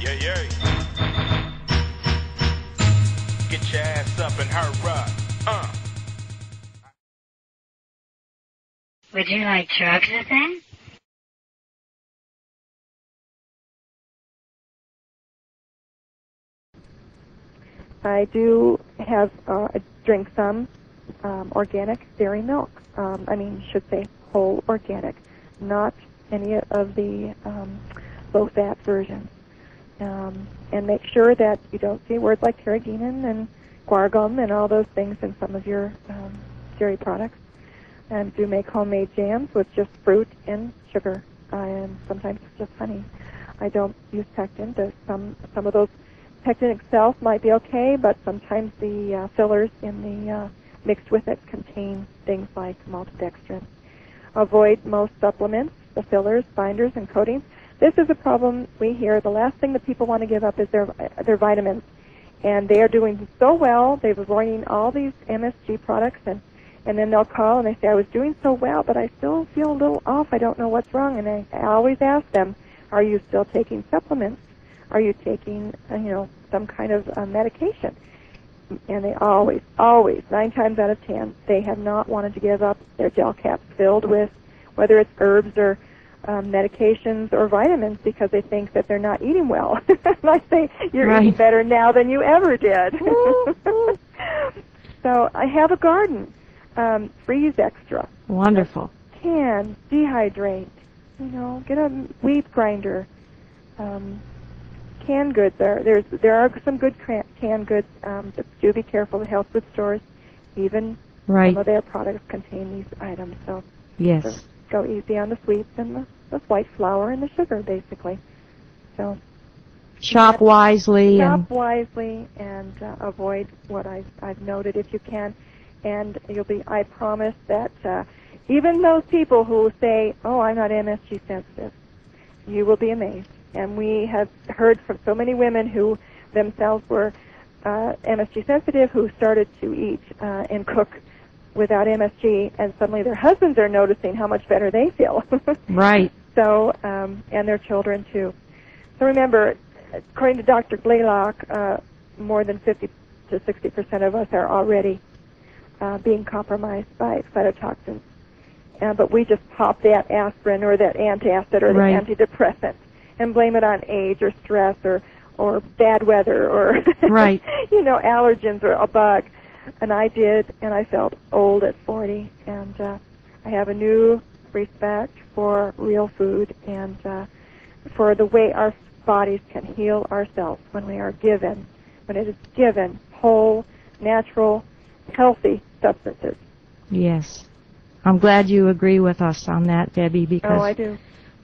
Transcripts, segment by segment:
Yeah, yeah. Get your ass up and hurry. Would you like drugs with him? I do have drink some organic dairy milk. Should say whole organic, not any of the low-fat versions. And make sure that you don't see words like carrageenan and guargum and all those things in some of your dairy products. And do make homemade jams with just fruit and sugar, and sometimes just honey. I don't use pectin. Some of those pectin itself might be okay, but sometimes the fillers in the mixed with it contain things like maltodextrin. Avoid most supplements, the fillers, binders, and coatings. This is a problem we hear. The last thing that people want to give up is their vitamins. And they are doing so well. They're avoiding all these MSG products, and then they'll call and they say, I was doing so well, but I still feel a little off. I don't know what's wrong. And I always ask them, are you still taking supplements? Are you taking, some kind of medication? And they always, 9 times out of 10, they have not wanted to give up their gel caps filled with, whether it's herbs or medications or vitamins, because they think that they're not eating well. And I say, you're eating better now than you ever did. So I have a garden. Freeze extra. Wonderful. Can, dehydrate, get a wheat grinder. Canned goods, there are some good canned goods. But do be careful. The health food stores, even some of their products contain these items. So yes, go easy on the sweets and the white flour and the sugar, basically. So shop wisely. Shop wisely and avoid what I've noted if you can, and I promise that even those people who say, "Oh, I'm not MSG sensitive," you will be amazed. And we have heard from so many women who themselves were MSG sensitive, who started to eat and cook without MSG, and suddenly their husbands are noticing how much better they feel. Right. So, and their children too. So remember, according to Dr. Blaylock, more than 50 to 60% of us are already being compromised by cytotoxins. But we just pop that aspirin or that antacid or the antidepressant and blame it on age or stress or bad weather or allergens or a bug. And I did, and I felt old at 40. And I have a new respect for real food and for the way our bodies can heal ourselves when it is given whole, natural, healthy substances. Yes. I'm glad you agree with us on that, Debbie, because I do.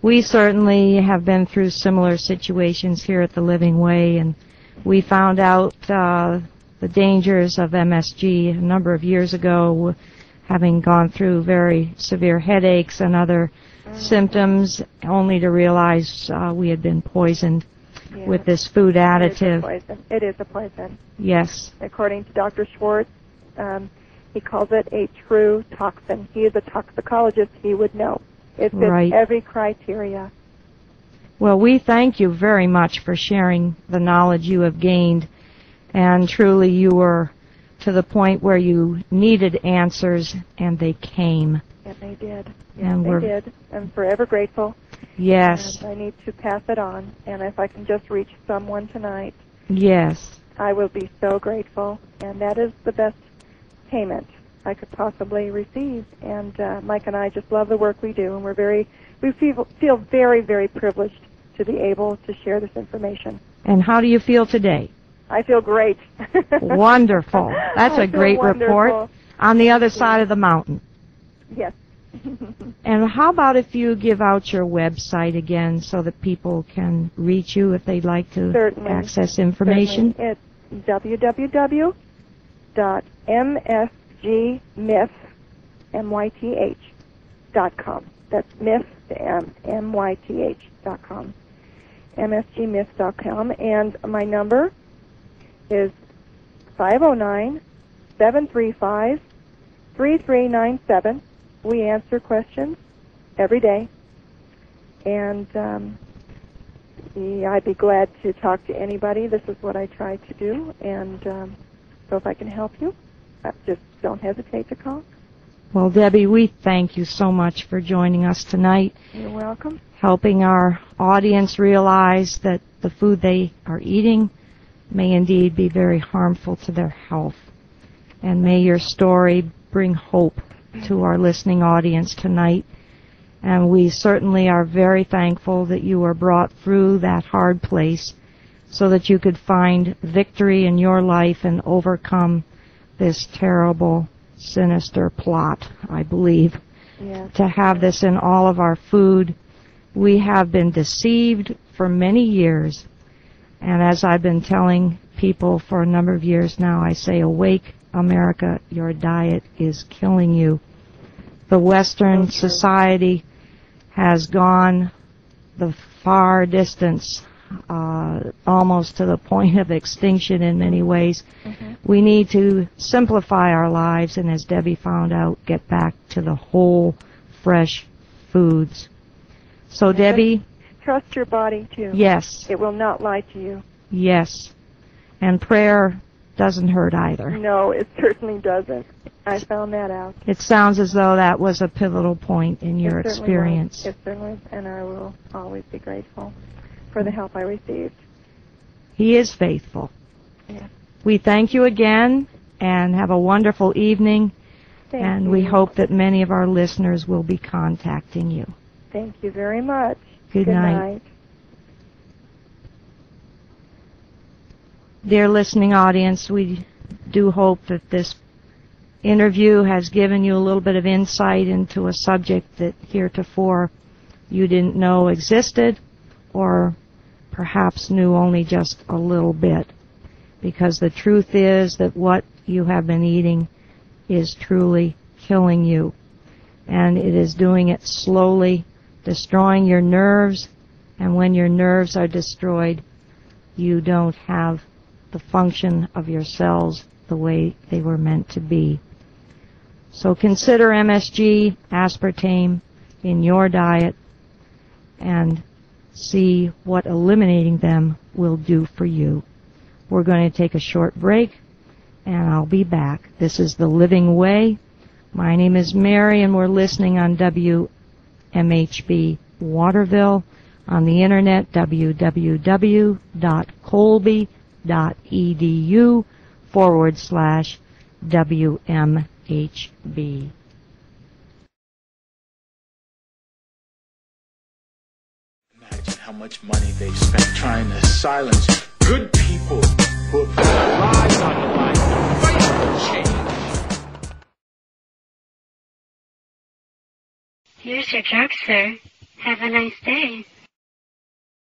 We certainly have been through similar situations here at the Living Way, and we found out the dangers of MSG a number of years ago, having gone through very severe headaches and other symptoms, only to realize we had been poisoned with this food additive. It is a poison. Yes. According to Dr. Schwartz, he calls it a true toxin. He is a toxicologist. He would know. It fits every criteria. Well, we thank you very much for sharing the knowledge you have gained, and truly you were to the point where you needed answers, and they came. And they did. Yeah, they did. I'm forever grateful. Yes. And I need to pass it on, and if I can just reach someone tonight, yes, I will be so grateful, and that is the best payment I could possibly receive. And Mike and I just love the work we do, and we feel very, very privileged to be able to share this information. And how do you feel today? I feel great. Wonderful. That's a great report. On the other side of the mountain. Yes. And how about if you give out your website again so that people can reach you if they'd like to access information? Certainly. It's www.msgmyth.com. That's myth, myth.com. msgmyth.com. And my number is 509-735-3397. We answer questions every day. And I'd be glad to talk to anybody. This is what I try to do, and so if I can help you, just don't hesitate to call. Well, Debbie, we thank you so much for joining us tonight. You're welcome. Helping our audience realize that the food they are eating may indeed be very harmful to their health. And may your story bring hope to our listening audience tonight. And we certainly are very thankful that you were brought through that hard place so that you could find victory in your life and overcome this terrible, sinister plot, I believe, to have this in all of our food. We have been deceived for many years. And as I've been telling people for a number of years now, I say, awake, America, your diet is killing you. The Western society has gone the far distance, almost to the point of extinction in many ways. We need to simplify our lives and, as Debbie found out, get back to the whole, fresh foods. So, Debbie... Trust your body, too. Yes. It will not lie to you. Yes. And prayer doesn't hurt either. No, it certainly doesn't. I found that out. It sounds as though that was a pivotal point in your experience. It certainly was, and I will always be grateful for the help I received. He is faithful. Yes. We thank you again, and have a wonderful evening. Thank you. We hope that many of our listeners will be contacting you. Thank you very much. Good night. Dear listening audience, we do hope that this interview has given you a little bit of insight into a subject that heretofore you didn't know existed, or perhaps knew only just a little bit. Because the truth is that what you have been eating is truly killing you. And it is doing it slowly, destroying your nerves, and when your nerves are destroyed, you don't have the function of your cells the way they were meant to be. So consider MSG, aspartame in your diet, and see what eliminating them will do for you. We're going to take a short break, and I'll be back. This is The Living Way. My name is Mary, and we're listening on WMHB Waterville, on the internet, www.colby.edu/WMHB. Imagine how much money they spent trying to silence good people who have put lives on the line to fight for change. Here's your drug, sir. Have a nice day.